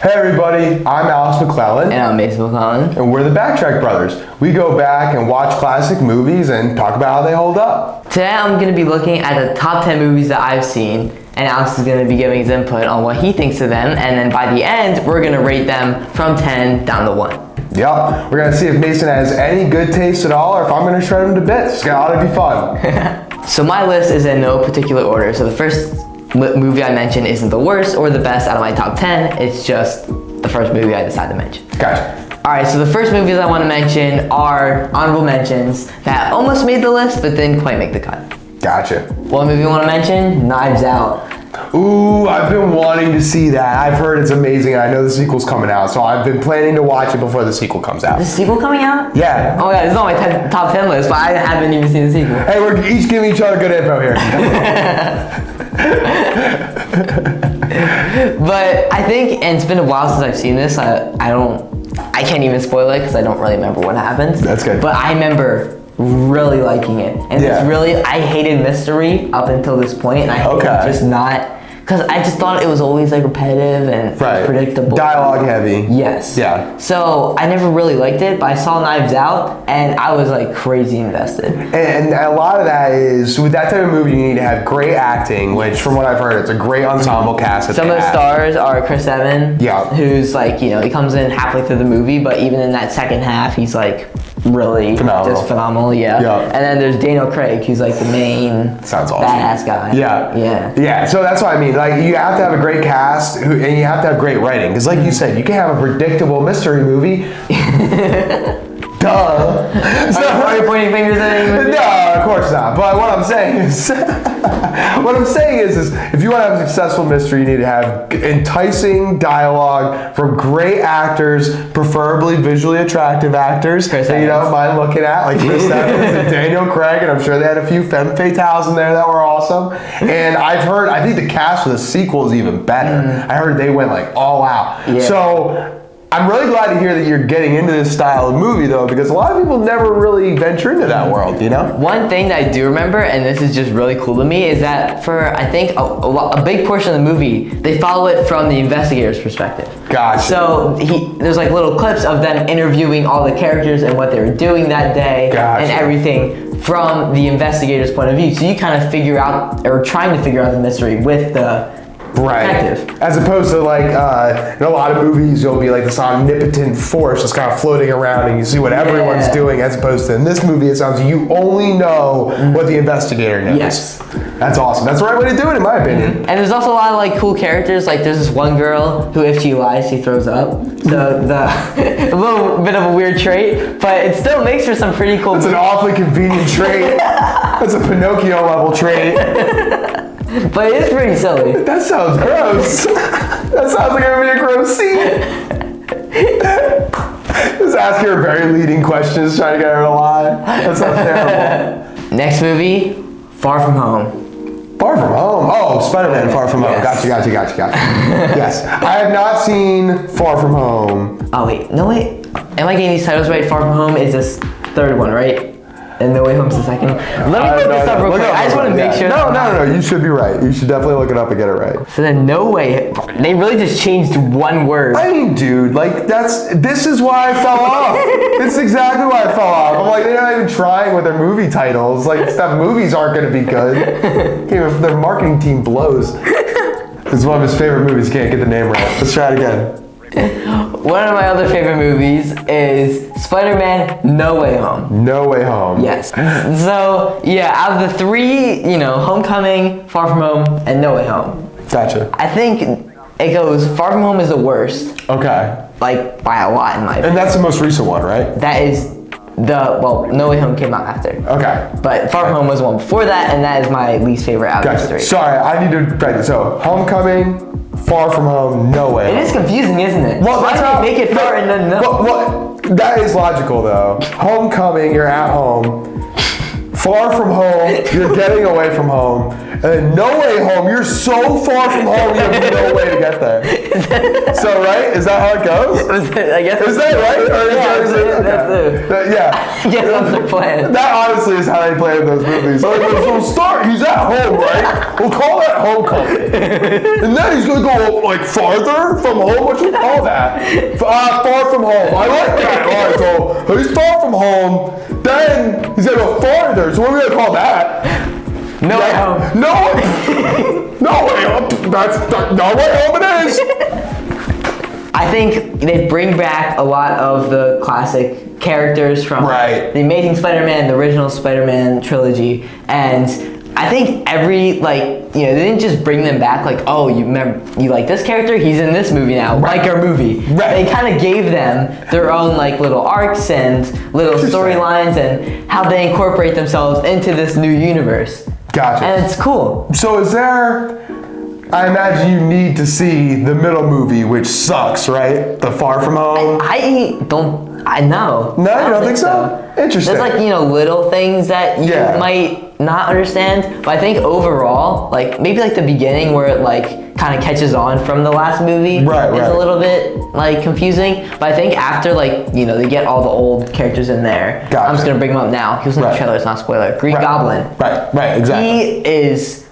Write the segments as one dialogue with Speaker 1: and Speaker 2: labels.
Speaker 1: Hey everybody, I'm Alex McClellan.
Speaker 2: And I'm Mason McClellan.
Speaker 1: And we're the Backtrack Brothers. We go back and watch classic movies and talk about how they hold up.
Speaker 2: Today I'm going to be looking at the top 10 movies that I've seen, and Alex is going to be giving his input on what he thinks of them, and then by the end, we're going to rate them from 10 down to 1.
Speaker 1: Yep, we're going to see if Mason has any good taste at all, or if I'm going to shred him to bits. It's going to be fun.
Speaker 2: So my list is in no particular order, so the first movie I mentioned isn't the worst or the best out of my top 10, it's just the first movie I decided to mention.
Speaker 1: Gotcha.
Speaker 2: Alright, so the first movies I want to mention are honorable mentions that almost made the list but didn't quite make the cut.
Speaker 1: Gotcha.
Speaker 2: One movie I want to mention, Knives Out.
Speaker 1: Ooh, I've been wanting to see that. I've heard it's amazing, and I know the sequel's coming out, so I've been planning to watch it before the sequel comes out.
Speaker 2: The sequel coming out?
Speaker 1: Yeah.
Speaker 2: Oh yeah, it's on my top 10 list, but I haven't even seen the sequel.
Speaker 1: Hey, we're each giving each other good info here.
Speaker 2: But I think, and it's been a while since I've seen this, I can't even spoil it because I don't really remember what happens.
Speaker 1: That's good.
Speaker 2: But I remember really liking it. And I hated mystery up until this point, and I hated just not, because I just thought it was always like repetitive and predictable.
Speaker 1: Dialogue heavy.
Speaker 2: Yes.
Speaker 1: Yeah.
Speaker 2: So I never really liked it, but I saw Knives Out and I was like crazy invested.
Speaker 1: And a lot of that is, with that type of movie, you need to have great acting, which from what I've heard, it's a great ensemble cast.
Speaker 2: Some of the stars are Chris Evans, who's like, you know, he comes in halfway through the movie, but even in that second half, he's like really just phenomenal, And then there's Daniel Craig, who's like the main badass guy.
Speaker 1: Yeah, so that's what I mean. Like, you have to have a great cast, and you have to have great writing. Because like you said, you can have a predictable mystery movie. Duh.
Speaker 2: Are you pointing fingers at anyone?
Speaker 1: No, of course not. But what I'm saying is, if you want to have a successful mystery, you need to have enticing dialogue from great actors, preferably visually attractive actors that you don't mind looking at, like Chris Evans and Daniel Craig, and I'm sure they had a few femme fatales in there that were awesome. And I think the cast for the sequel is even better. I heard they went like all out. Yeah. So I'm really glad to hear that you're getting into this style of movie, though, because a lot of people never really venture into that world, you know?
Speaker 2: One thing that I do remember, and this is just really cool to me, is that for, I think, a big portion of the movie, they follow it from the investigator's perspective.
Speaker 1: Gotcha.
Speaker 2: So there's like little clips of them interviewing all the characters and what they were doing that day and everything from the investigator's point of view. So you kind of figure out, or trying to figure out the mystery with the detective.
Speaker 1: As opposed to like in a lot of movies, you'll be like this omnipotent force that's kind of floating around and you see what everyone's doing, as opposed to in this movie, it sounds like you only know what the investigator knows.
Speaker 2: Yes.
Speaker 1: That's awesome. That's the right way to do it, in my opinion.
Speaker 2: And there's also a lot of like cool characters. Like there's this one girl who, if she lies, she throws up. So a little bit of a weird trait, but it still makes for some pretty cool.
Speaker 1: It's an awfully convenient trait. That's a Pinocchio level trait.
Speaker 2: But it is pretty silly.
Speaker 1: That sounds gross. That sounds like it would be a gross scene. Just ask her very leading questions, trying to get her to lie. That sounds terrible.
Speaker 2: Next movie, Far From Home.
Speaker 1: Far From Home? Oh, Spider-Man Far From Home. Gotcha. Yes. I have not seen Far From Home.
Speaker 2: Oh, wait. No, wait. Am I getting these titles right? Far From Home is this third one, right? And No Way Home's the second. Let me look this up real quick. I just want to make sure.
Speaker 1: No. You should be right. You should definitely look it up and get it right.
Speaker 2: So then No Way. They really just changed one word.
Speaker 1: I mean, dude, like this is why I fell off. This is exactly why I fell off. I'm like, they're not even trying with their movie titles. Like, stuff movies aren't going to be good. If their marketing team blows. It's one of his favorite movies. Can't get the name right. Let's try it again.
Speaker 2: One of my other favorite movies is Spider-Man No Way Home.
Speaker 1: No Way Home.
Speaker 2: Yes. So, yeah, out of the three, Homecoming, Far From Home, and No Way Home.
Speaker 1: Gotcha.
Speaker 2: I think it goes, Far From Home is the worst.
Speaker 1: Okay.
Speaker 2: Like, by a lot in my opinion.
Speaker 1: And that's the most recent one, right?
Speaker 2: That is No Way Home came out after.
Speaker 1: Okay.
Speaker 2: But Far From Home was the one before that, and that is my least favorite out of the three.
Speaker 1: Sorry, I need to write this. So, Homecoming, Far From Home, No Way Home.
Speaker 2: It is confusing, isn't it?
Speaker 1: Well,
Speaker 2: why do they make it far and then no?
Speaker 1: Well, that is logical, though. Homecoming, you're at home. Far From Home, you're getting away from home. and then No Way Home. You're so far from home, you have no way to get there. So, right? Is that how it goes?
Speaker 2: I guess.
Speaker 1: Is that right? Or
Speaker 2: that's
Speaker 1: yeah.
Speaker 2: yeah, that's the plan.
Speaker 1: That honestly is how they play in those movies. Like, we'll start, he's at home, right? We'll call that homecoming. And then he's going to go, like, farther from home? What should we call that? Far from home. I like that. All right, so he's far from home. Then he's going to go farther. So what are we going to call that?
Speaker 2: No Way Home.
Speaker 1: No Way Home. That's No Way Home it is.
Speaker 2: I think they bring back a lot of the classic characters from
Speaker 1: Right.
Speaker 2: the Amazing Spider-Man, the original Spider-Man trilogy, and I think they didn't just bring them back like, oh, you like this character? He's in this movie now, like our movie.
Speaker 1: Right.
Speaker 2: They kind of gave them their own like little arcs and little storylines and how they incorporate themselves into this new universe.
Speaker 1: Gotcha.
Speaker 2: And it's cool.
Speaker 1: So is there... I imagine you need to see the middle movie, which sucks, right? The Far From Home.
Speaker 2: I know.
Speaker 1: No, you don't think so? Interesting.
Speaker 2: There's like, little things that you might not understand, but I think overall, like maybe like the beginning where it like kind of catches on from the last movie is a little bit like confusing, but I think after like, they get all the old characters in there.
Speaker 1: Gotcha.
Speaker 2: I'm just gonna bring them up now. He was in the trailer, it's not a spoiler. Green Goblin.
Speaker 1: Right, exactly.
Speaker 2: He is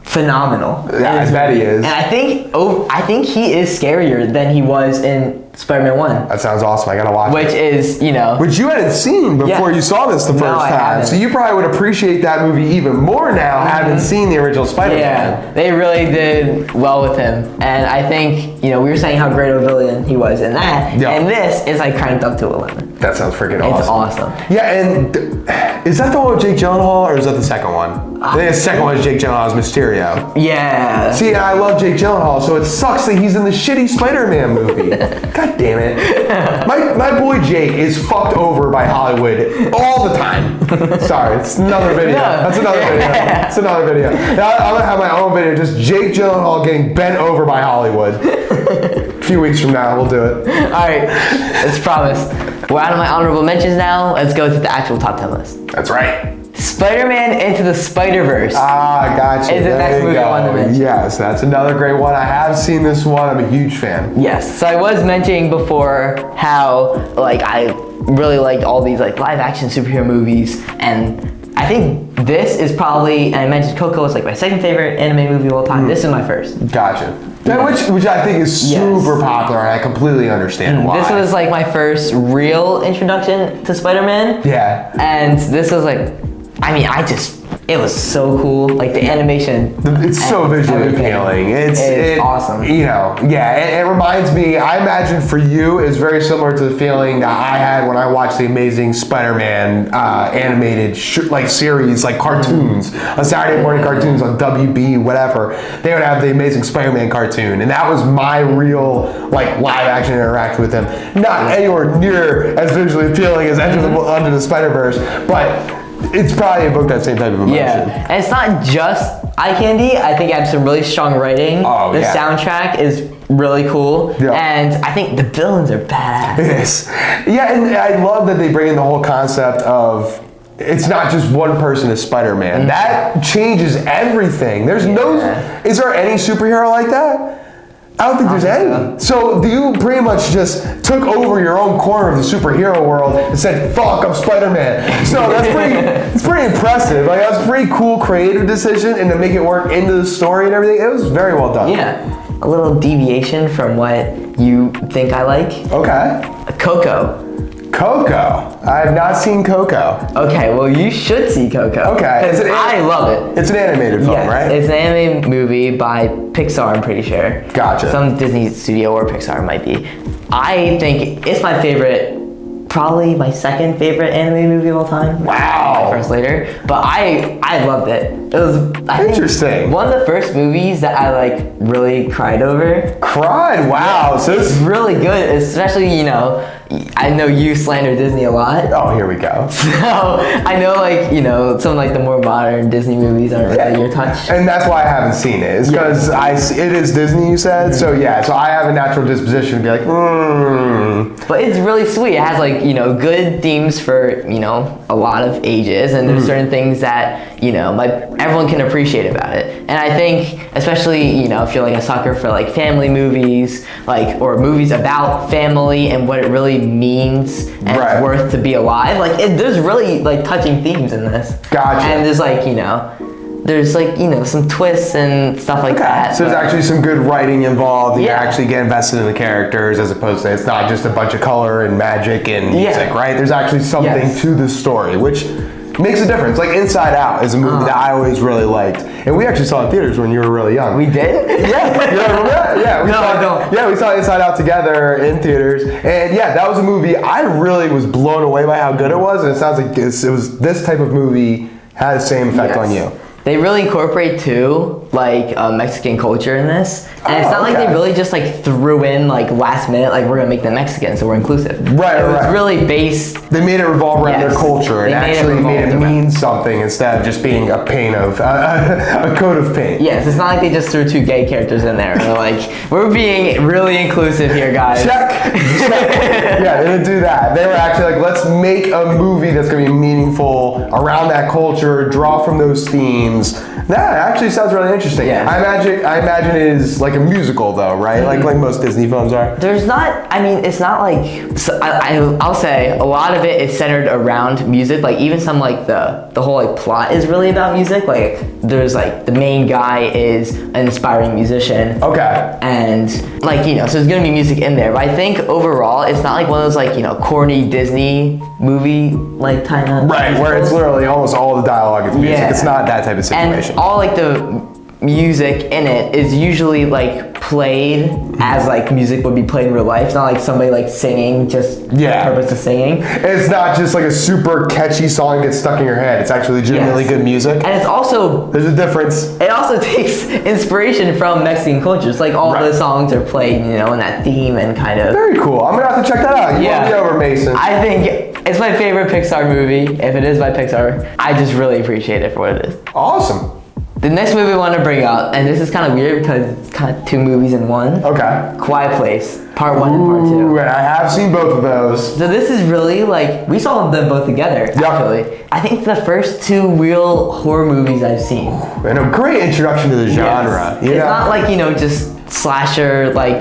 Speaker 2: phenomenal.
Speaker 1: Yeah, I bet he is.
Speaker 2: And I think he is scarier than he was in Spider-Man 1.
Speaker 1: That sounds awesome. I gotta watch
Speaker 2: Which
Speaker 1: it.
Speaker 2: is,
Speaker 1: Which you hadn't seen before you saw this the first
Speaker 2: I
Speaker 1: time.
Speaker 2: haven't.
Speaker 1: So you probably would appreciate that movie even more now, having seen the original Spider-Man.
Speaker 2: Yeah, they really did well with him. And I think, we were saying how great a villain he was in that.
Speaker 1: Yeah.
Speaker 2: And this is like cranked up to 11.
Speaker 1: That sounds freaking awesome.
Speaker 2: It's awesome.
Speaker 1: Yeah, and is that the one with Jake Gyllenhaal, or is that the second one? I think the second one is Jake Gyllenhaal's Mysterio.
Speaker 2: Yeah.
Speaker 1: See, I love Jake Gyllenhaal, so it sucks that he's in the shitty Spider-Man movie. God damn it. My boy Jake is fucked over by Hollywood all the time. Sorry, it's another video. That's another video. It's another video. Now, I'm gonna have my own video, just Jake Gyllenhaal getting bent over by Hollywood. A few weeks from now, we'll do it.
Speaker 2: All right, it's promised. We're out of my honorable mentions now. Let's go to the actual top 10 list.
Speaker 1: That's right.
Speaker 2: Spider-Man Into the Spider-Verse.
Speaker 1: Ah, gotcha.
Speaker 2: Is the next movie I wanted to mention.
Speaker 1: Yes, that's another great one. I have seen this one. I'm a huge fan.
Speaker 2: Yes. So I was mentioning before how like I really liked all these like live action superhero movies, and I think this is probably, and I mentioned Coco is like my second favorite anime movie of all time. This is my first.
Speaker 1: Gotcha. Which I think is super popular, and I completely understand why.
Speaker 2: This was like my first real introduction to Spider-Man.
Speaker 1: Yeah.
Speaker 2: And this was like, it was so cool. Like the animation.
Speaker 1: It's so visually appealing. It's
Speaker 2: awesome.
Speaker 1: It reminds me, I imagine for you, is very similar to the feeling that I had when I watched the Amazing Spider-Man animated series, like cartoons, on Saturday morning cartoons on WB, whatever. They would have the Amazing Spider-Man cartoon, and that was my real live action interaction with him. Not anywhere near as visually appealing as Under the Spider-Verse, but it's probably evoked that same type of emotion.
Speaker 2: Yeah, and it's not just eye candy. I think it has some really strong writing.
Speaker 1: Oh,
Speaker 2: the soundtrack is really cool, and I think the villains are badass.
Speaker 1: It is. Yeah, and I love that they bring in the whole concept of it's not just one person as Spider-Man. That changes everything. There's is there any superhero like that? I don't think there's any. So you pretty much just took over your own corner of the superhero world and said, "Fuck, I'm Spider-Man." So it's pretty impressive. Like that was a pretty cool creative decision, and to make it work into the story and everything, it was very well done.
Speaker 2: Yeah, a little deviation from what you think I like.
Speaker 1: Okay.
Speaker 2: Coco.
Speaker 1: I have not seen Coco.
Speaker 2: Okay, well you should see Coco.
Speaker 1: Okay.
Speaker 2: I love it.
Speaker 1: It's an animated film, right?
Speaker 2: It's an animated movie by Pixar, I'm pretty sure.
Speaker 1: Gotcha.
Speaker 2: Some Disney studio or Pixar might be. I think it's my favorite, probably my second favorite anime movie of all time.
Speaker 1: Wow.
Speaker 2: My first later. But I loved it. It was
Speaker 1: interesting.
Speaker 2: One of the first movies that I really cried over.
Speaker 1: Cried? Wow. So
Speaker 2: it's really good, especially, I know you slander Disney a lot.
Speaker 1: Oh, here we go.
Speaker 2: So I know, like, you know, some like the more modern Disney movies aren't really your touch.
Speaker 1: And that's why I haven't seen it. It's because it is Disney, you said. So yeah, so I have a natural disposition to be like,
Speaker 2: But it's really sweet. It has, like, you know, good themes for, you know, a lot of ages, and there's certain things that, you know, like everyone can appreciate about it. And I think, especially, you know, if you're like a sucker for like family movies, like, or movies about family and what it really means and it's worth to be alive, like there's really like touching themes in this.
Speaker 1: Gotcha.
Speaker 2: And there's like, you know, there's like, you know, some twists and stuff like that.
Speaker 1: So there's actually some good writing involved. You actually get invested in the characters, as opposed to it's not just a bunch of color and magic and music, right? There's actually something to the story, which makes a difference. Like Inside Out is a movie that I always really liked, and we actually saw it in theaters when you were really young.
Speaker 2: We did?
Speaker 1: Yeah, you remember that? Yeah,
Speaker 2: I don't.
Speaker 1: Yeah, we saw Inside Out together in theaters, and yeah, that was a movie I really was blown away by how good it was, and it sounds like it was this type of movie had the same effect on you.
Speaker 2: They really incorporate too, like Mexican culture in this, and it's not like they really just like threw in like last minute, like we're gonna make them Mexican, so we're inclusive.
Speaker 1: Right,
Speaker 2: it was really based.
Speaker 1: They made it revolve around their culture and actually made it mean something instead of just being a paint of a coat of paint.
Speaker 2: Yes, it's not like they just threw two gay characters in there. They're like, we're being really inclusive here, guys.
Speaker 1: Check. Yeah, they didn't do that. They were actually like, let's make a movie that's gonna be meaningful around that culture, draw from those themes. That actually sounds really interesting.
Speaker 2: Yeah.
Speaker 1: I imagine it is like a musical though, right? Like most Disney films are.
Speaker 2: There's not, I mean, it's not like, so I'll say a lot of it is centered around music. Like even some like the whole like plot is really about music. Like there's like the main guy is an inspiring musician.
Speaker 1: Okay.
Speaker 2: And like, you know, so there's gonna be music in there. But I think overall it's not like one of those like, you know, corny Disney movie like kind of.
Speaker 1: Right, where it's literally almost all the dialogue is music. Yeah. It's not that type of situation.
Speaker 2: And all like the music in it is usually like played as like music would be played in real life. It's not like somebody like singing just for the purpose of singing.
Speaker 1: It's not just like a super catchy song gets stuck in your head. It's actually legitimately good music.
Speaker 2: And it's also,
Speaker 1: there's a difference.
Speaker 2: It also takes inspiration from Mexican culture. It's like all the songs are played, you know, in that theme and kind of.
Speaker 1: Very cool. I'm gonna have to check that out. You won me over, Mason.
Speaker 2: I think it's my favorite Pixar movie. If it is by Pixar, I just really appreciate it for what it is.
Speaker 1: Awesome.
Speaker 2: The next movie I want to bring up, and this is kind of weird because it's kind of two movies in one.
Speaker 1: Okay.
Speaker 2: Quiet Place, Part 1 and Part 2.
Speaker 1: And I have seen both of those.
Speaker 2: So this is really like, we saw them both together, actually. I think the first two real horror movies I've seen.
Speaker 1: And a great introduction to the genre.
Speaker 2: Yes. It's not like, you know, just slasher, like,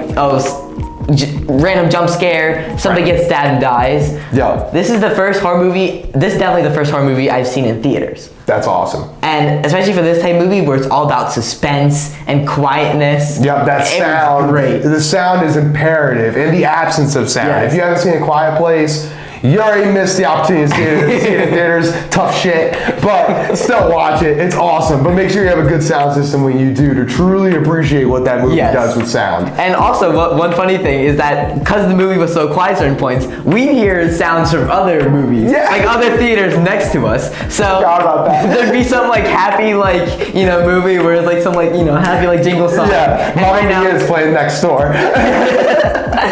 Speaker 2: random jump scare, somebody gets stabbed and dies.
Speaker 1: Yeah.
Speaker 2: This is the first horror movie, this is definitely the first horror movie I've seen in theaters.
Speaker 1: That's awesome.
Speaker 2: And especially for this type of movie where it's all about suspense and quietness.
Speaker 1: Yep, that sound.
Speaker 2: Great.
Speaker 1: The sound is imperative in the absence of sound.
Speaker 2: Yes.
Speaker 1: If you haven't seen A Quiet Place, you already missed the opportunity to see it in theaters. Tough shit, but still watch it. It's awesome. But make sure you have a good sound system when you do to truly appreciate what that movie does with sound.
Speaker 2: And also, one funny thing is that because the movie was so quiet at certain points, we hear sounds from other movies, like other theaters next to us. So
Speaker 1: about that.
Speaker 2: There'd be some like happy like, you know, movie where it's like some like, you know, happy like jingle song.
Speaker 1: Yeah, Mommy is playing next door.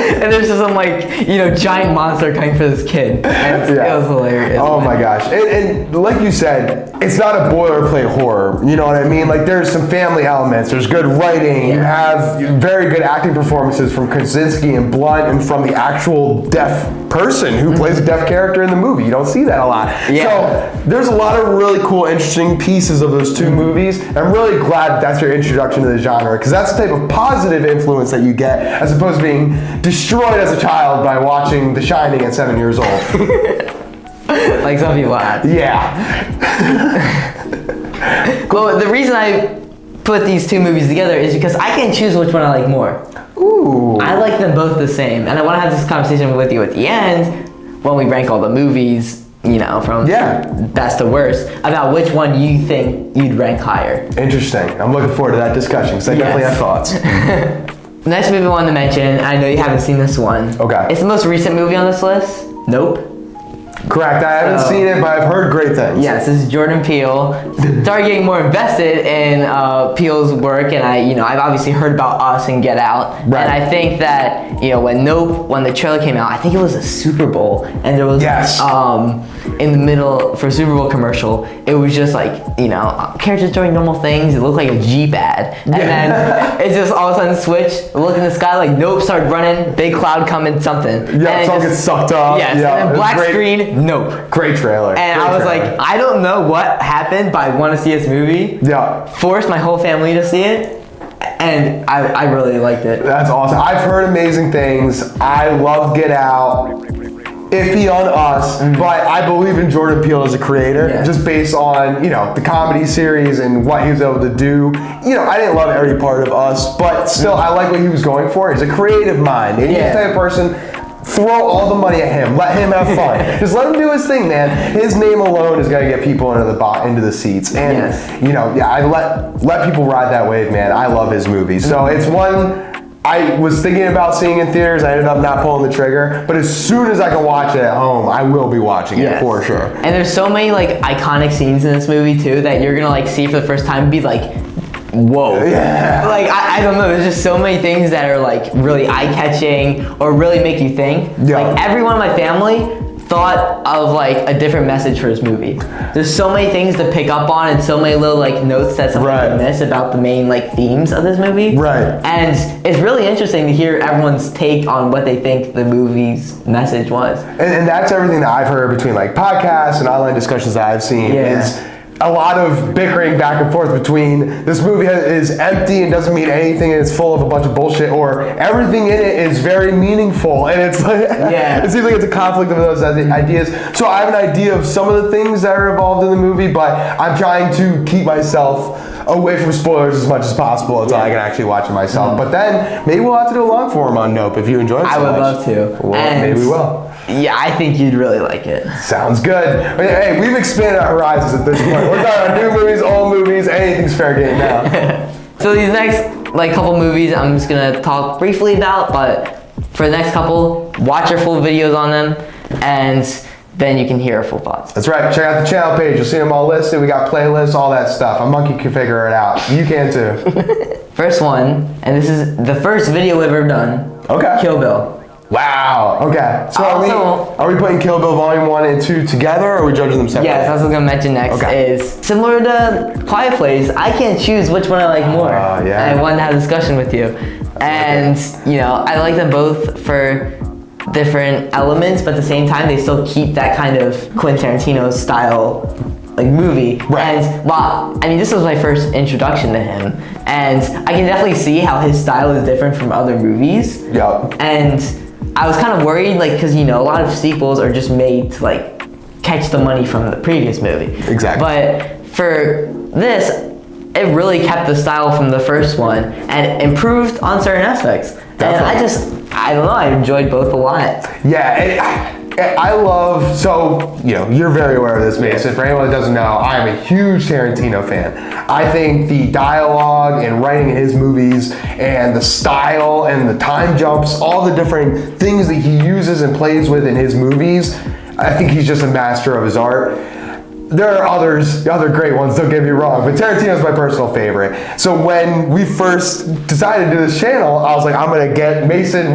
Speaker 2: And there's just some like, you know, giant monster coming for this kid. And it was hilarious.
Speaker 1: Oh my gosh. And like you said, it's not a boilerplate horror. You know what I mean? Like there's some family elements. There's good writing. You have very good acting performances from Krasinski and Blunt and from the actual deaf person who plays a deaf character in the movie. You don't see that a lot. So there's a lot of really cool, interesting pieces of those two movies. I'm really glad that's your introduction to the genre because that's the type of positive influence that you get as opposed to being destroyed as a child by watching The Shining at 7 years old.
Speaker 2: Like some people have.
Speaker 1: Yeah.
Speaker 2: Well, the reason I put these two movies together is because I can choose which one I like more.
Speaker 1: Ooh.
Speaker 2: I like them both the same, and I want to have this conversation with you at the end when we rank all the movies, you know, from best to worst, about which one you think you'd rank higher.
Speaker 1: Interesting. I'm looking forward to that discussion because I definitely have thoughts.
Speaker 2: Next movie I wanted to mention, I know you haven't seen this one.
Speaker 1: Okay.
Speaker 2: It's the most recent movie on this list. Nope.
Speaker 1: Correct. I haven't seen it, but I've heard great things.
Speaker 2: Yes, this is Jordan Peele. Started getting more invested in Peele's work, and I've obviously heard about Us and Get Out. Right. And I think that when the trailer came out, I think it was a Super Bowl, and there was in the middle for a Super Bowl commercial, it was just like characters doing normal things. It looked like a Jeep ad, and then it just all of a sudden switched. Look in the sky, like nope, started running, big cloud coming, something.
Speaker 1: Yeah, something gets sucked off.
Speaker 2: Yes,
Speaker 1: yeah,
Speaker 2: and then black screen, nope.
Speaker 1: Great trailer.
Speaker 2: And
Speaker 1: great
Speaker 2: I was
Speaker 1: trailer.
Speaker 2: like, I don't know what happened, but I want to see this movie. Yeah. Forced my whole family to see it, and I really liked it.
Speaker 1: That's awesome. I've heard amazing things. I love Get Out. Iffy on Us, but I believe in Jordan Peele as a creator, just based on the comedy series and what he was able to do. I didn't love every part of Us, but still I like what he was going for. He's a creative mind, and he's the type of person. Throw all the money at him. Let him have fun. Just let him do his thing, man. His name alone is gonna get people into the seats, and I let people ride that wave, man. I love his movies, so it's one. I was thinking about seeing in theaters. I ended up not pulling the trigger, but as soon as I can watch it at home, I will be watching it for sure.
Speaker 2: And there's so many iconic scenes in this movie too that you're gonna see for the first time and be like, whoa. Yeah. I don't know, there's just so many things that are really eye-catching or really make you think. Yeah. Everyone in my family thought of a different message for his movie. There's so many things to pick up on and so many little notes that someone could miss about the main themes of this movie. Right. And it's really interesting to hear everyone's take on what they think the movie's message was.
Speaker 1: And that's everything that I've heard between podcasts and online discussions that I've seen is a lot of bickering back and forth between this movie is empty and doesn't mean anything and it's full of a bunch of bullshit, or everything in it is very meaningful and it's it seems like it's a conflict of those ideas. So I have an idea of some of the things that are involved in the movie, but I'm trying to keep myself away from spoilers as much as possible until I can actually watch it myself. But then maybe we'll have to do a long form on Nope if you enjoy it so much.
Speaker 2: I would love to.
Speaker 1: Well, maybe we will.
Speaker 2: Yeah, I think you'd really like it.
Speaker 1: Sounds good. Hey, we've expanded our horizons at this point. We're talking about new movies, old movies, anything's fair game now.
Speaker 2: So these next couple movies I'm just gonna talk briefly about, but for the next couple, watch our full videos on them, and then you can hear our full thoughts.
Speaker 1: That's right. Check out the channel page. You'll see them all listed. We got playlists, all that stuff. A monkey can figure it out. You can too.
Speaker 2: First one, and this is the first video we've ever done. Okay. Kill Bill.
Speaker 1: Wow. Okay. So are we putting Kill Bill Volume 1 and 2 together, or are we judging them separately?
Speaker 2: Yes, that's what I was going to mention next. Is similar to Quiet Place, I can't choose which one I like more. And I wanted to have a discussion with you. And, I like them both for different elements, but at the same time, they still keep that kind of Quentin Tarantino style movie. Right. And this was my first introduction to him, and I can definitely see how his style is different from other movies. Yeah. And I was kind of worried, because a lot of sequels are just made to catch the money from the previous movie. Exactly. But for this, it really kept the style from the first one and improved on certain aspects. Definitely. And I don't know, I enjoyed both a lot.
Speaker 1: Yeah. I love, you're very aware of this, Mason. For anyone that doesn't know, I am a huge Tarantino fan. I think the dialogue and writing in his movies and the style and the time jumps, all the different things that he uses and plays with in his movies, I think he's just a master of his art. There are other great ones, don't get me wrong, but Tarantino's my personal favorite. So when we first decided to do this channel, I was like, I'm gonna get Mason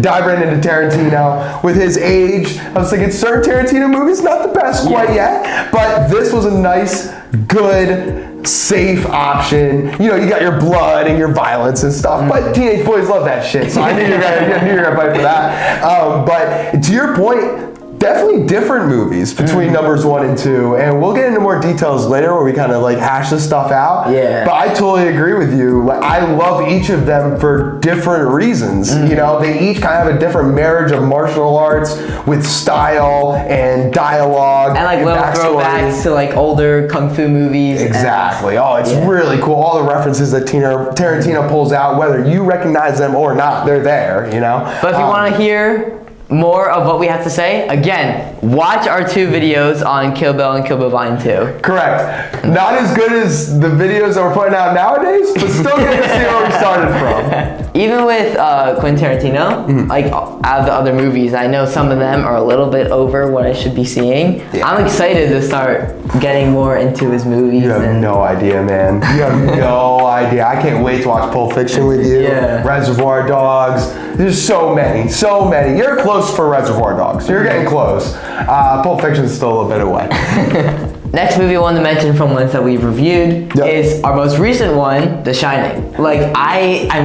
Speaker 1: dive right into Tarantino. With his age, I was thinking certain Tarantino movies, not the best quite yet, but this was a nice, good, safe option. You got your blood and your violence and stuff, but teenage boys love that shit, so I knew you were gonna fight for that. But to your point, definitely different movies between numbers 1 and 2, and we'll get into more details later where we kind of hash this stuff out. Yeah. But I totally agree with you. I love each of them for different reasons. They each kind of have a different marriage of martial arts with style and dialogue
Speaker 2: and little throwbacks to older kung fu movies.
Speaker 1: Exactly. It's really cool. All the references that Tarantino pulls out, whether you recognize them or not, they're there.
Speaker 2: But if you want to hear more of what we have to say, again, watch our 2 videos on Kill Bill and Kill Bill Volume 2.
Speaker 1: Correct. Not as good as the videos that we're putting out nowadays, but still good to see where we started from.
Speaker 2: Even with Quentin Tarantino, like out of the other movies, I know some of them are a little bit over what I should be seeing. Yeah. I'm excited to start getting more into his movies.
Speaker 1: You have no idea, man. You have no idea. I can't wait to watch Pulp Fiction with you.
Speaker 2: Yeah.
Speaker 1: Reservoir Dogs. There's so many. You're close for Reservoir Dogs. You're getting close. Pulp Fiction's still a little bit away.
Speaker 2: Next movie I wanted to mention from ones that we've reviewed is our most recent one, The Shining. Like,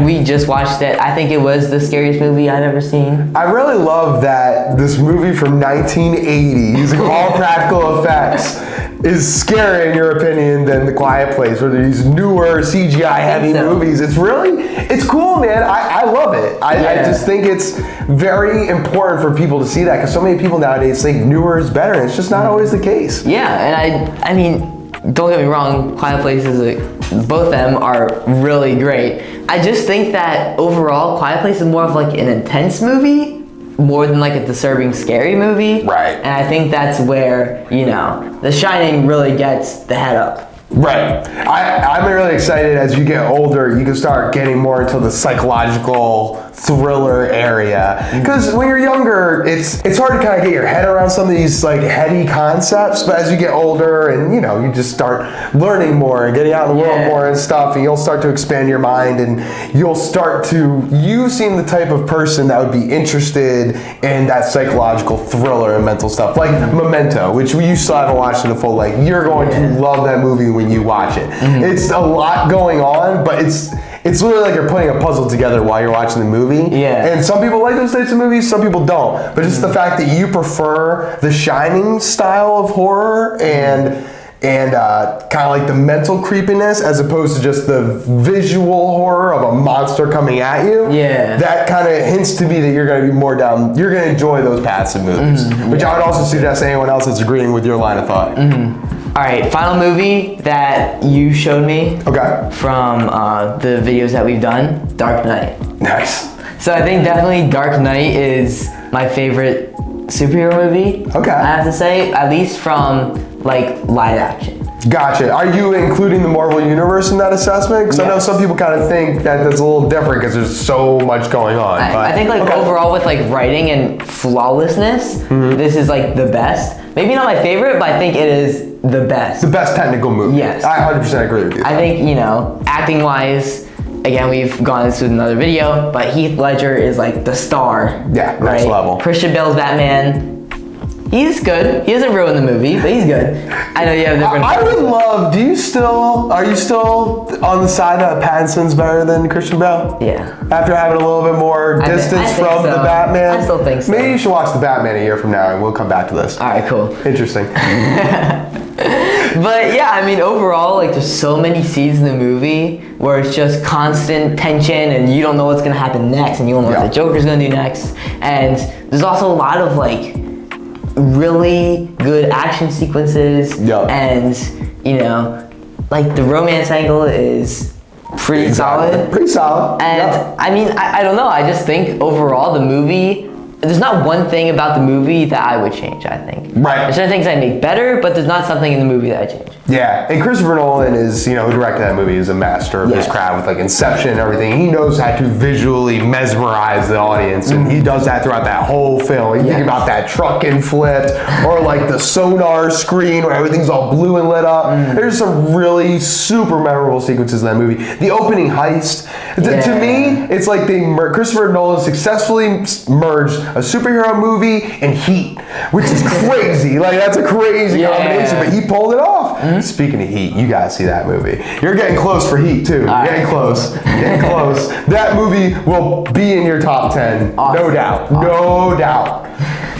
Speaker 2: we just watched it. I think it was the scariest movie I've ever seen. I
Speaker 1: really love that this movie from 1980, using all practical effects, is scarier in your opinion than The Quiet Place, or these newer CGI heavy movies. It's cool, man. I love it. I just think it's very important for people to see that, because so many people nowadays think newer is better, and it's just not always the case.
Speaker 2: Yeah, and I mean, don't get me wrong, Quiet Place both of them are really great. I just think that overall, Quiet Place is more of like an intense movie, more than like a disturbing, scary movie.
Speaker 1: Right.
Speaker 2: And I think that's where, The Shining really gets the head up.
Speaker 1: Right. I'm really excited as you get older, you can start getting more into the psychological thriller area. Because when you're younger, it's hard to kind of get your head around some of these like heady concepts, but as you get older and you just start learning more and getting out in the world more and stuff, and you'll start to expand your mind, and you seem the type of person that would be interested in that psychological thriller and mental stuff. Like Memento, which you still haven't watched in the full length. You're going to love that movie when you watch it. It's a lot going on, but it's literally like you're putting a puzzle together while you're watching the movie.
Speaker 2: Yeah.
Speaker 1: And some people like those types of movies, some people don't. But just the fact that you prefer the Shining style of horror and kind of like the mental creepiness as opposed to just the visual horror of a monster coming at you.
Speaker 2: Yeah.
Speaker 1: That kind of hints to me that you're going to be more down, you're going to enjoy those paths of movies. Which I would also suggest anyone else that's agreeing with your line of thought.
Speaker 2: All right, final movie that you showed me from the videos that we've done, Dark Knight.
Speaker 1: Nice.
Speaker 2: So I think definitely Dark Knight is my favorite superhero movie.
Speaker 1: Okay.
Speaker 2: I have to say, at least from like live action.
Speaker 1: Gotcha. Are you including the Marvel Universe in that assessment? Because I know some people kind of think that that's a little different because there's so much going on.
Speaker 2: I think like overall with like writing and flawlessness, this is like the best. Maybe not my favorite, but I think it is the best.
Speaker 1: The best technical movie.
Speaker 2: Yes.
Speaker 1: I 100% agree with you.
Speaker 2: I think, acting wise, again, we've gone into another video, but Heath Ledger is like the star.
Speaker 1: Yeah, next level.
Speaker 2: Christian Bale's Batman. He's good. He doesn't ruin the movie, but he's good. I know you have different.
Speaker 1: I would love. Are you still on the side that Pattinson's better than Christian Bale?
Speaker 2: Yeah.
Speaker 1: After having a little bit more distance from the Batman?
Speaker 2: I still think so.
Speaker 1: Maybe you should watch the Batman a year from now and we'll come back to this.
Speaker 2: All right, cool.
Speaker 1: Interesting.
Speaker 2: But yeah, I mean, overall, like there's so many scenes in the movie where it's just constant tension and you don't know what's gonna happen next and you don't know what the Joker's gonna do next. And there's also a lot of like really good action sequences and like the romance angle is pretty solid.
Speaker 1: Pretty solid.
Speaker 2: And I mean, I don't know, I just think overall the movie, there's not one thing about the movie that I would change, I think.
Speaker 1: Right.
Speaker 2: There's certain things I make better, but there's not something in the movie that I change.
Speaker 1: Yeah, and Christopher Nolan is, who directed that movie, is a master of his craft with like Inception and everything. He knows how to visually mesmerize the audience, and he does that throughout that whole film. You think about that truck and flipped, or like the sonar screen where everything's all blue and lit up. There's some really super memorable sequences in that movie. The opening heist, to me, it's like Christopher Nolan successfully merged a superhero movie and Heat, which is crazy. Like that's a crazy combination, but he pulled it off. Speaking of Heat, you guys see that movie. You're getting close for Heat too. Getting close. That movie will be in your top 10, no doubt. No doubt.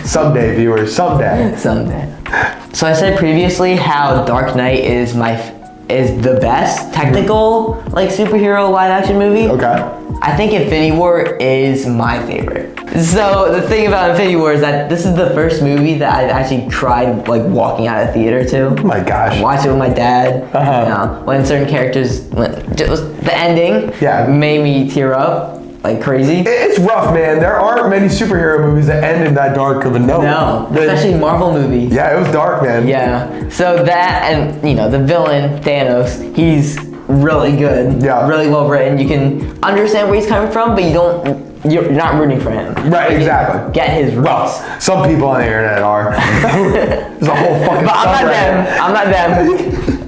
Speaker 1: Someday, viewers, someday.
Speaker 2: So I said previously how Dark Knight is the best technical like superhero live action movie.
Speaker 1: Okay.
Speaker 2: I think Infinity War is my favorite. So the thing about Infinity War is that this is the first movie that I've actually cried like walking out of theater to.
Speaker 1: Oh my gosh.
Speaker 2: I watched it with my dad. When certain characters, just the ending made me tear up. like crazy.
Speaker 1: It's rough, man. There aren't many superhero movies that end in that dark of a note.
Speaker 2: No, especially Marvel movie.
Speaker 1: Yeah, it was dark, man.
Speaker 2: Yeah. So that, and the villain Thanos, he's really good. Yeah. Really well written. You can understand where he's coming from, but you're not rooting for him.
Speaker 1: Right, exactly.
Speaker 2: Get his roots.
Speaker 1: Well, some people on the internet are. There's a whole fucking
Speaker 2: But I'm not them.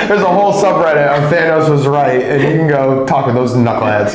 Speaker 1: There's a whole subreddit of Thanos was right, and you can go talk with those knuckleheads.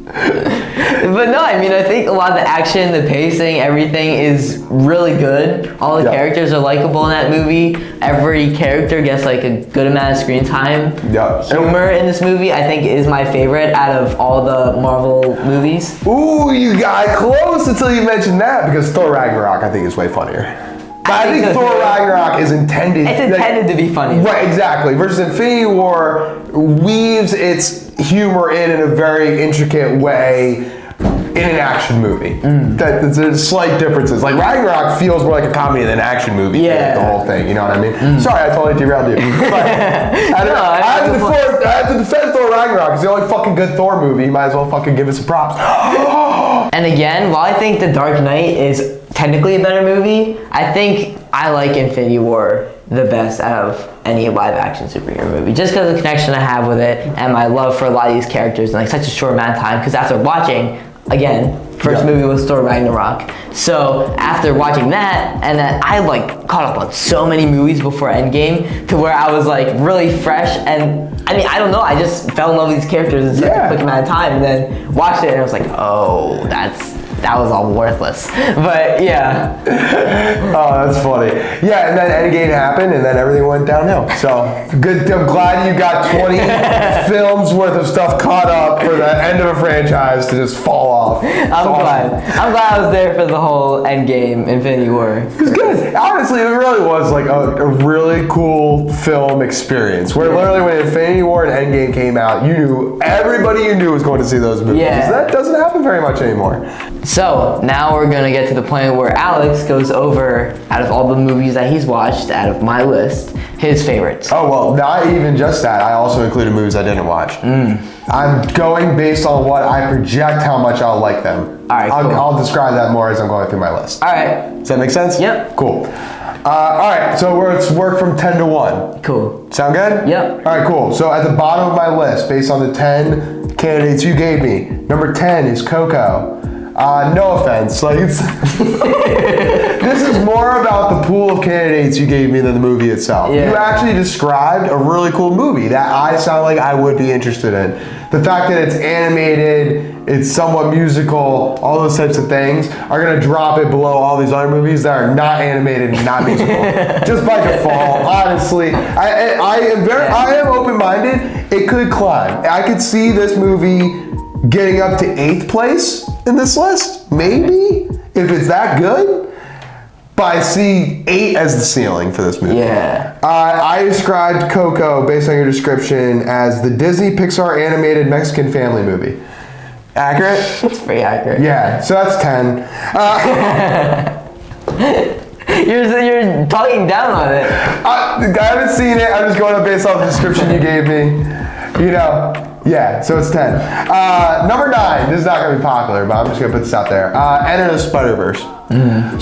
Speaker 2: But no, I mean, I think a lot of the action, the pacing, everything is really good. All the characters are likable in that movie. Every character gets like a good amount of screen time.
Speaker 1: Yeah.
Speaker 2: Humor in this movie, I think, is my favorite out of all the Marvel movies.
Speaker 1: Ooh, you got close until you mentioned that, because Thor Ragnarok, I think, is way funnier. But I think Thor Ragnarok is intended...
Speaker 2: It's intended to be funny.
Speaker 1: Right, exactly. Versus Infinity War weaves its humor in a very intricate way in an action movie. There's slight differences. Like Ragnarok feels more like a comedy than an action movie.
Speaker 2: Yeah.
Speaker 1: The whole thing, you know what I mean? Sorry, I totally derailed you. But I have to defend Thor Ragnarok. It's the only fucking good Thor movie. You might as well fucking give it some props.
Speaker 2: And again, while I think The Dark Knight is technically a better movie, I think I like Infinity War the best out of any live action superhero movie, just because of the connection I have with it and my love for a lot of these characters in like such a short amount of time. Because after watching, again, first movie was Thor Ragnarok, so after watching that, and then I like caught up on so many movies before Endgame to where I was like really fresh, and I mean, I don't know, I just fell in love with these characters in such a quick amount of time, and then watched it and I was like, oh, that was all worthless. But yeah.
Speaker 1: Oh, that's funny. Yeah, and then Endgame happened, and then everything went downhill. So good. I'm glad you got 20 films worth of stuff caught up for the end of a franchise to just fall off.
Speaker 2: I'm glad I was there for the whole Endgame Infinity War.
Speaker 1: It was good. Honestly, it really was like a really cool film experience. Where literally when Infinity War and Endgame came out, everybody you knew was going to see those movies.
Speaker 2: Yeah.
Speaker 1: That doesn't happen very much anymore.
Speaker 2: So now we're gonna get to the point where Alex goes over, out of all the movies that he's watched, out of my list, his favorites.
Speaker 1: Oh, well, not even just that. I also included movies I didn't watch. I'm going based on what I project how much I'll like them.
Speaker 2: All right, cool.
Speaker 1: I'll describe that more as I'm going through my list.
Speaker 2: All right.
Speaker 1: Does that make sense?
Speaker 2: Yep.
Speaker 1: Cool. All right, so let's work from 10 to 1.
Speaker 2: Cool.
Speaker 1: Sound good?
Speaker 2: Yep.
Speaker 1: All right, cool. So at the bottom of my list, based on the 10 candidates you gave me, number 10 is Coco. No offense, like this is more about the pool of candidates you gave me than the movie itself.
Speaker 2: Yeah.
Speaker 1: You actually described a really cool movie that I sound like I would be interested in. The fact that it's animated, it's somewhat musical, all those types of things are gonna drop it below all these other movies that are not animated and not musical. Just by default, honestly. I am open-minded. It could climb. I could see this movie getting up to 8th place in this list, maybe, if it's that good. But I see 8 as the ceiling for this movie.
Speaker 2: Yeah.
Speaker 1: I described Coco, based on your description, as the Disney Pixar animated Mexican family movie. Accurate?
Speaker 2: It's pretty accurate.
Speaker 1: Yeah, so that's 10.
Speaker 2: You're talking down on it.
Speaker 1: I haven't seen it. I'm just going up based on the description you gave me. Yeah, so it's 10. Number 9, this is not going to be popular, but I'm just going to put this out there. Enter the Spider-Verse.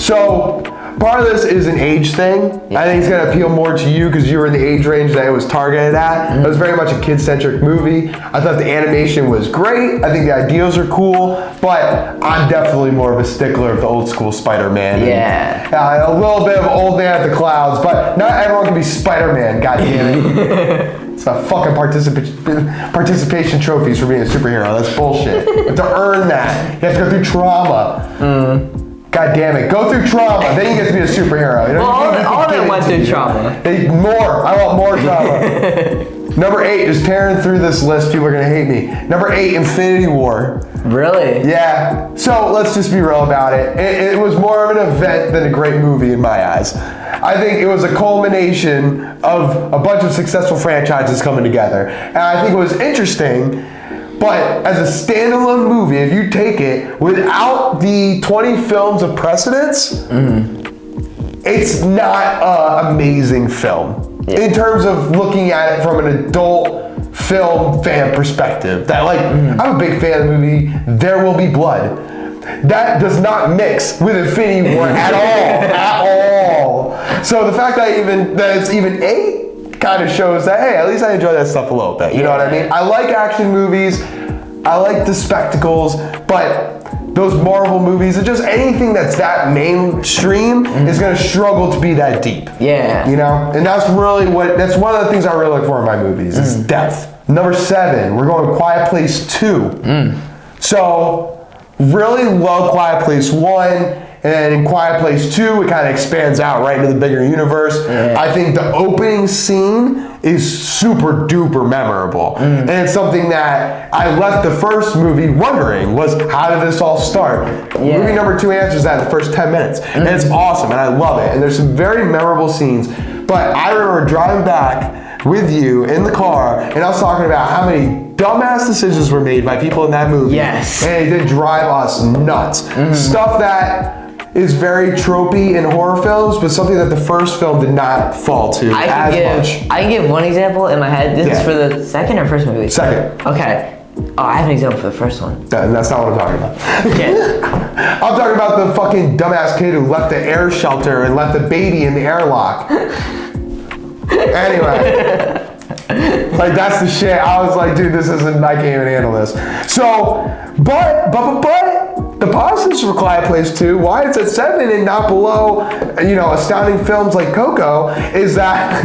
Speaker 1: So, part of this is an age thing. I think it's going to appeal more to you because you were in the age range that it was targeted at. It was very much a kid-centric movie. I thought the animation was great. I think the ideas are cool, but I'm definitely more of a stickler of the old school Spider-Man.
Speaker 2: Yeah.
Speaker 1: A little bit of old man at the clouds, but not everyone can be Spider-Man, goddammit. It's not fucking participation trophies for being a superhero. That's bullshit. You have to earn that. You have to go through trauma. God damn it. Go through trauma. Then you get to be a superhero. You know,
Speaker 2: all of them went through trauma.
Speaker 1: More. I want more trauma. Number 8, just tearing through this list. People are going to hate me. Number 8, Infinity War.
Speaker 2: Really?
Speaker 1: Yeah. So let's just be real about it. It was more of an event than a great movie in my eyes. I think it was a culmination of a bunch of successful franchises coming together. And I think it was interesting, but as a standalone movie, if you take it without the 20 films of precedence, it's not an amazing film. In terms of looking at it from an adult film fan perspective. That like, I'm a big fan of the movie There Will Be Blood. That does not mix with Infinity War at all. So the fact that it's even 8 kind of shows that, hey, at least I enjoy that stuff a little bit. You know what I mean? I like action movies. I like the spectacles, but those Marvel movies, and just anything that's that mainstream is gonna struggle to be that deep.
Speaker 2: Yeah.
Speaker 1: You know? And that's one of the things I really look for in my movies is depth. Number 7, we're going Quiet Place 2. So, really love Quiet Place 1. And in Quiet Place 2, it kind of expands out right into the bigger universe. Yeah. I think the opening scene is super duper memorable. And it's something that I left the first movie wondering was, how did this all start? Yeah. Movie number 2 answers that in the first 10 minutes. And it's awesome, and I love it. And there's some very memorable scenes. But I remember driving back with you in the car, and I was talking about how many dumbass decisions were made by people in that movie.
Speaker 2: Yes.
Speaker 1: And it did drive us nuts. Stuff that is very tropey in horror films, but something that the first film did not fall to as much.
Speaker 2: I can give one example in my head. This is for the second or first movie?
Speaker 1: Second.
Speaker 2: Okay. Oh, I have an example for the first one.
Speaker 1: And that's not what I'm talking about.
Speaker 2: Okay.
Speaker 1: I'm talking about the fucking dumbass kid who left the air shelter and left the baby in the airlock. Anyway. Like, that's the shit. I was like, dude, I can't even handle this. So, but, the positives for Quiet Place 2, why it's at 7 and not below, astounding films like Coco, is that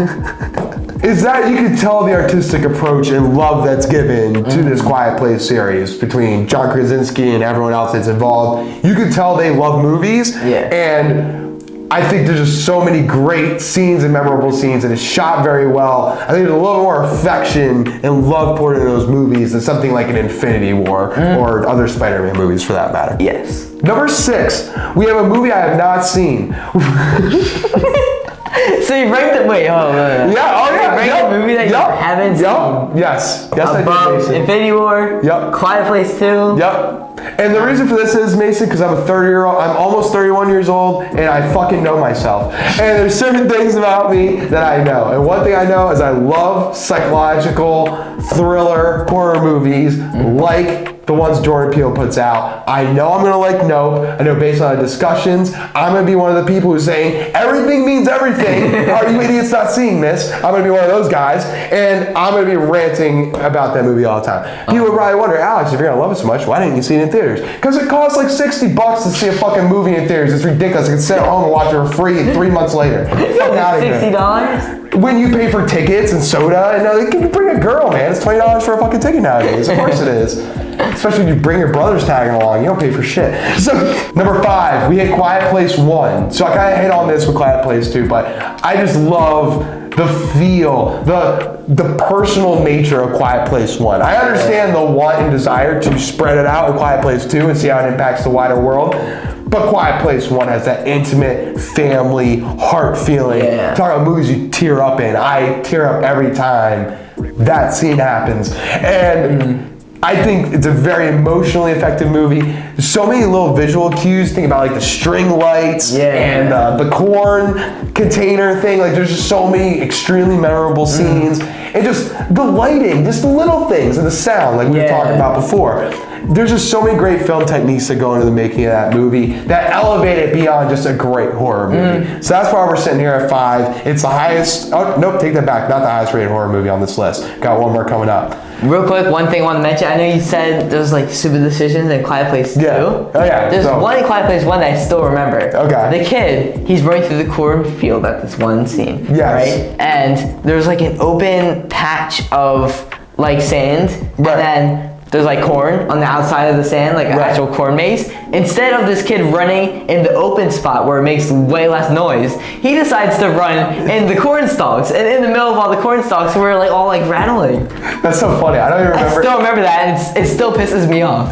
Speaker 1: you can tell the artistic approach and love that's given to this Quiet Place series between John Krasinski and everyone else that's involved. You can tell they love movies, and I think there's just so many great scenes and memorable scenes, and it's shot very well. I think there's a little more affection and love poured into those movies than something like an Infinity War or other Spider-Man movies for that matter.
Speaker 2: Yes.
Speaker 1: Number 6, we have a movie I have not seen.
Speaker 2: So you ranked it, wait,
Speaker 1: Yeah,
Speaker 2: You ranked the movie that you haven't seen?
Speaker 1: Yes,
Speaker 2: above
Speaker 1: I did, Mason.
Speaker 2: Infinity War, Quiet Place 2.
Speaker 1: And the reason for this is, Mason, because I'm I'm almost 31 years old, and I fucking know myself. And there's certain things about me that I know. And one thing I know is I love psychological thriller horror movies like the ones Jordan Peele puts out. I know I'm gonna like Nope. I know based on the discussions, I'm gonna be one of the people who's saying everything means everything. Are you idiots not seeing this? I'm gonna be one of those guys, and I'm gonna be ranting about that movie all the time. People would probably wonder, Alex, if you're gonna love it so much, why didn't you see it in theaters? Because it costs like $60 to see a fucking movie in theaters. It's ridiculous. I can sit at home and watch it for free 3 months later. Fuck out of here.
Speaker 2: $60?
Speaker 1: When you pay for tickets and soda, and you can bring a girl, man. It's $20 for a fucking ticket nowadays. Of course it is. Especially when you bring your brothers tagging along. You don't pay for shit. So, number 5, we hit Quiet Place 1. So I kind of hit on this with Quiet Place 2, but I just love the feel, the personal nature of Quiet Place 1. I understand the want and desire to spread it out in Quiet Place 2 and see how it impacts the wider world. But Quiet Place 1 has that intimate family heart feeling. Talking about movies you tear up in. I tear up every time that scene happens. And I think it's a very emotionally effective movie. There's so many little visual cues. Think about like the string lights and the corn container thing. Like there's just so many extremely memorable scenes. And just the lighting, just the little things and the sound like we were talking about before. There's just so many great film techniques that go into the making of that movie that elevate it beyond just a great horror movie. So that's why we're sitting here at 5. It's the highest, oh, nope, take that back. Not the highest rated horror movie on this list. Got one more coming up.
Speaker 2: Real quick, one thing I want to mention. I know you said there's like stupid decisions in Quiet Place 2.
Speaker 1: Oh yeah.
Speaker 2: There's one in Quiet Place 1 that I still remember.
Speaker 1: Okay.
Speaker 2: The kid, he's running through the cornfield at this one scene. Right? And there's like an open patch of like sand. And then there's like corn on the outside of the sand, like an actual corn maze. Instead of this kid running in the open spot where it makes way less noise, he decides to run in the corn stalks. And in the middle of all the corn stalks, we're like all like rattling.
Speaker 1: That's so funny. I don't even remember.
Speaker 2: I still remember that, and it still pisses me off.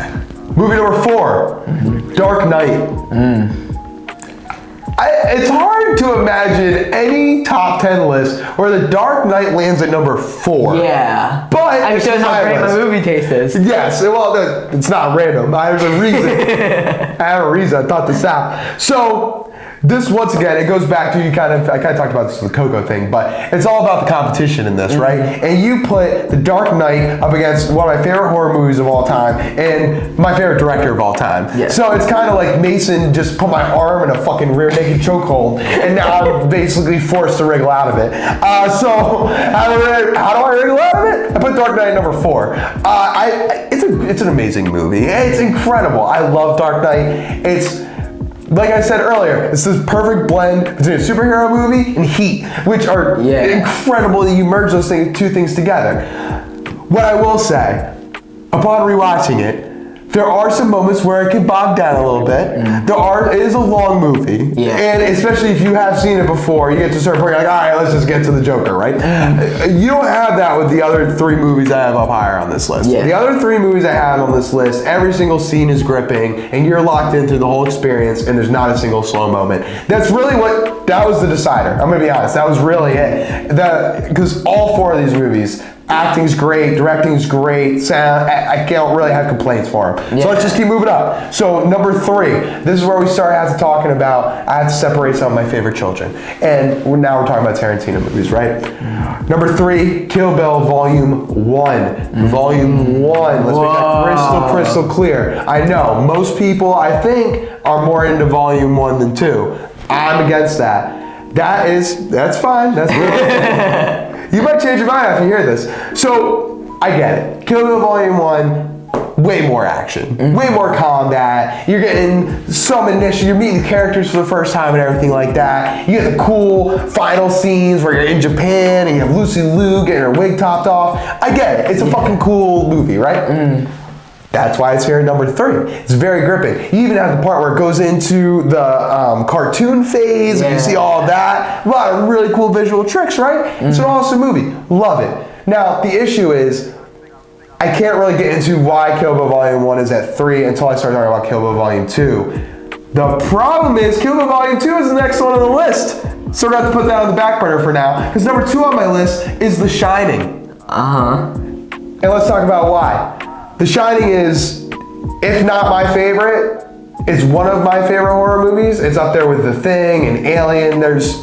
Speaker 1: Movie number 4, Dark Knight. It's hard to imagine any top 10 list where The Dark Knight lands at number 4.
Speaker 2: Yeah.
Speaker 1: But
Speaker 2: it shows how great my movie taste is.
Speaker 1: Yes. Well, it's not random. There's a reason. I have a reason. I thought this out. So, this, once again, it goes back to I kind of talked about this with the Coco thing, but it's all about the competition in this, right? And you put The Dark Knight up against one of my favorite horror movies of all time and my favorite director of all time. Yeah. So it's kind of like Mason just put my arm in a fucking rear naked chokehold, and now I'm basically forced to wriggle out of it. So how do I wriggle out of it? I put Dark Knight number 4. It's an amazing movie. It's incredible. I love Dark Knight. It's, like I said earlier, it's this perfect blend between a superhero movie and Heat, which are incredible that you merge those two things together. What I will say, upon rewatching it, there are some moments where it can bog down a little bit. It is a long movie, and especially if you have seen it before, you get to a certain point, you're like, all right, let's just get to the Joker, right? You don't have that with the other 3 movies I have up higher on this list. The other 3 movies I have on this list, every single scene is gripping, and you're locked in through the whole experience, and there's not a single slow moment. That's really that was the decider. I'm gonna be honest, that was really it. Because all 4 of these movies, acting's great, directing's great, sound, I can't really have complaints for them. So let's just keep moving up. So number 3, this is where we start talking about, I have to separate some of my favorite children. And now we're talking about Tarantino movies, right? Number 3, Kill Bill Volume 1. Volume 1, let's make that crystal clear. I know, most people, I think, are more into Volume 1 than 2. I'm against that. That's fine, that's really You might change your mind after you hear this. So, I get it. Kill Bill Volume 1, way more action, way more combat. You're getting some initiative, you're meeting the characters for the first time and everything like that. You get the cool final scenes where you're in Japan and you have Lucy Liu getting her wig topped off. I get it. It's a fucking cool movie, right? That's why it's here at number 3. It's very gripping. You even have the part where it goes into the cartoon phase, and you see all of that. A lot of really cool visual tricks, right? It's an awesome movie. Love it. Now, the issue is, I can't really get into why Kill Bill Volume 1 is at 3 until I start talking about Kill Bill Volume 2. The problem is, Kill Bill Volume 2 is the next one on the list. So we're going to have to put that on the back burner for now, because number 2 on my list is The Shining. And let's talk about why. The Shining is, if not my favorite, it's one of my favorite horror movies. It's up there with The Thing and Alien. There's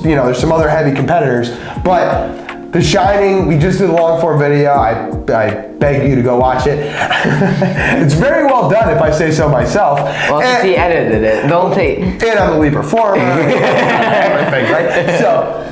Speaker 1: some other heavy competitors, but The Shining, we just did a long form video. I beg you to go watch it. It's very well done, if I say so myself.
Speaker 2: Well, since he edited it, don't take.
Speaker 1: And I'm the lead performer. Everything, right? So.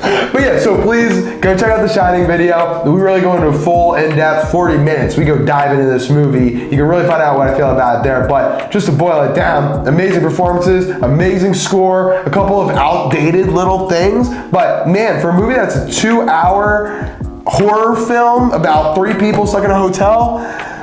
Speaker 1: But yeah, so please go check out the Shining video. We really go into a full, in-depth 40 minutes. We go dive into this movie. You can really find out what I feel about it there. But just to boil it down, amazing performances, amazing score, a couple of outdated little things. But man, for a movie that's a 2-hour horror film about 3 people stuck in a hotel,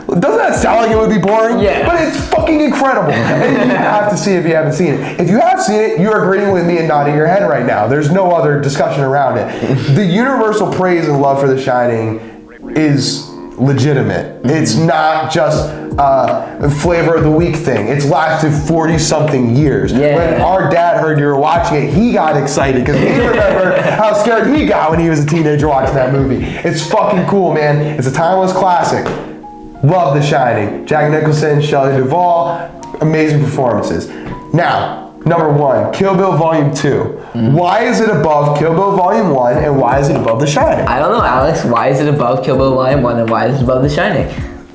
Speaker 1: doesn't that sound like it would be boring? Yeah. But it's fucking incredible. And you have to see it if you haven't seen it. If you have seen it, you're agreeing with me and nodding your head right now. There's no other discussion around it. The universal praise and love for The Shining is legitimate. It's not just a flavor of the week thing. It's lasted 40-something years. When our dad heard you were watching it, he got excited because he remembered how scared he got when he was a teenager watching that movie. It's fucking cool, man. It's a timeless classic. Love The Shining. Jack Nicholson, Shelley Duvall, amazing performances. Now, number 1, Kill Bill Volume 2. Why is it above Kill Bill Volume 1 and why is it above The Shining?
Speaker 2: I don't know, Alex. Why is it above Kill Bill Volume 1 and why is it above The Shining?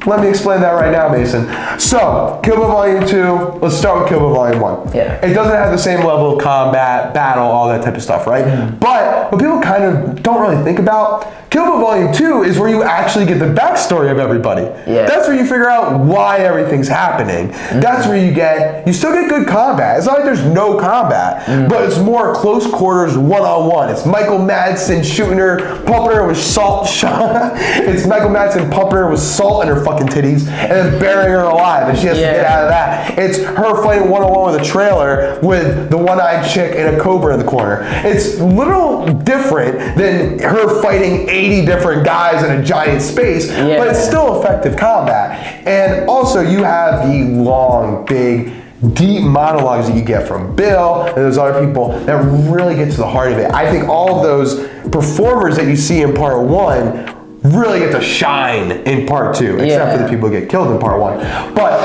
Speaker 1: Let me explain that right now, Mason. So, Kill Bill Volume 2, let's start with Kill Bill Volume 1.
Speaker 2: Yeah.
Speaker 1: It doesn't have the same level of combat, battle, all that type of stuff, right? But what people kind of don't really think about, Kill Bill Volume 2 is where you actually get the backstory of everybody.
Speaker 2: Yeah.
Speaker 1: That's where you figure out why everything's happening. That's where you still get good combat. It's not like there's no combat, but it's more close quarters, one-on-one. It's Michael Madsen shooting her, pumping her with salt. It's Michael Madsen pumping her with salt in her fucking titties and then burying her alive, and she has to get out of that. It's her fighting one-on-one with a trailer with the one-eyed chick and a cobra in the corner. It's a little different than her fighting 80 different guys in a giant space, but it's still effective combat. And also you have the long, big, deep monologues that you get from Bill and those other people that really get to the heart of it. I think all of those performers that you see in part 1 really get to shine in part 2, except for the people who get killed in part 1. But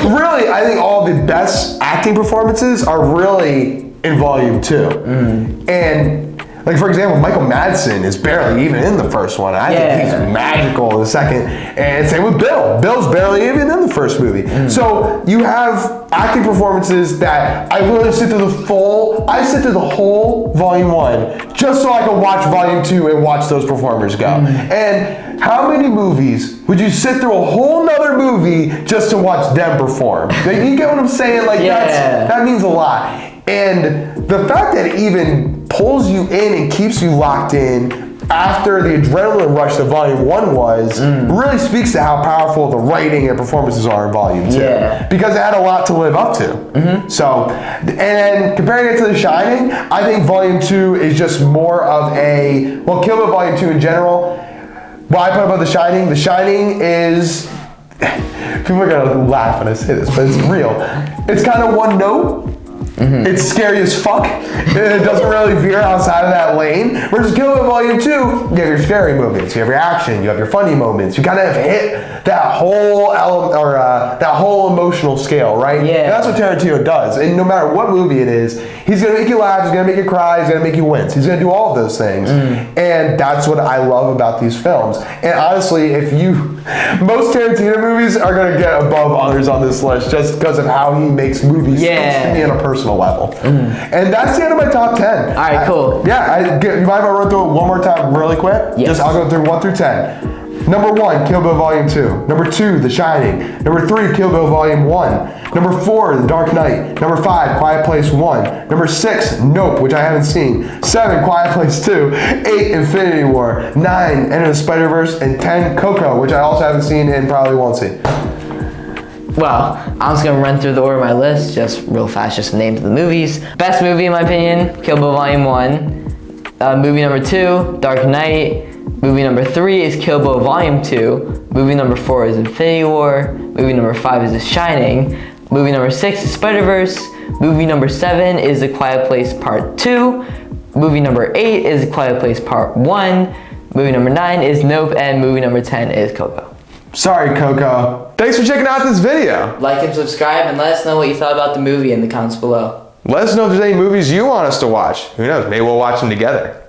Speaker 1: Really, I think all the best acting performances are really in Volume 2. And like, for example, Michael Madsen is barely even in the first one. I think he's magical in the second. And same with Bill. Bill's barely even in the first movie. So you have acting performances that I literally sit through the whole Volume 1 just so I can watch Volume 2 and watch those performers go. And how many movies would you sit through a whole nother movie just to watch them perform? You get what I'm saying? Like, that means a lot. And the fact that it even pulls you in and keeps you locked in after the adrenaline rush that Volume 1 was really speaks to how powerful the writing and performances are in Volume 2. Because it had a lot to live up to. So, and comparing it to The Shining, I think Volume 2 is just more of a, well, Kill Bill Volume 2 in general, what I put about The Shining is, people are gonna laugh when I say this, but it's real. It's kind of one note. It's scary as fuck. It doesn't really veer outside of that lane. Whereas Kill Bill Volume 2, you have your scary moments, you have your action, you have your funny moments. You kind of hit that whole element, or that whole emotional scale, right? And that's what Tarantino does. And no matter what movie it is, he's gonna make you laugh, he's gonna make you cry, he's gonna make you wince. He's gonna do all of those things. And that's what I love about these films. And honestly, most Tarantino movies are gonna get above others on this list just because of how he makes movies to me on a personal level. And that's the end of my top 10.
Speaker 2: All right, cool.
Speaker 1: You mind if I run through it one more time really quick?
Speaker 2: Yes.
Speaker 1: I'll go through 1 through 10. Number 1, Kill Bill Volume 2. Number 2, The Shining. Number 3, Kill Bill Volume 1. Number 4, The Dark Knight. Number 5, Quiet Place 1. Number 6, Nope, which I haven't seen. 7, Quiet Place 2. 8, Infinity War. 9, Enter the Spider-Verse. And 10, Coco, which I also haven't seen and probably won't see.
Speaker 2: Well, I'm just gonna run through the order of my list, just real fast, just names of the movies. Best movie in my opinion, Kill Bill Volume 1. Movie number 2, Dark Knight. Movie number 3 is Kill Bill Volume 2. Movie number 4 is Infinity War. Movie number 5 is The Shining. Movie number 6 is Spider-Verse. Movie number 7 is The Quiet Place Part 2. Movie number 8 is The Quiet Place Part 1. Movie number 9 is Nope. And movie number 10 is Coco.
Speaker 1: Sorry, Coco. Thanks for checking out this video.
Speaker 2: Like and subscribe and let us know what you thought about the movie in the comments below.
Speaker 1: Let us know if there's any movies you want us to watch. Who knows, maybe we'll watch them together.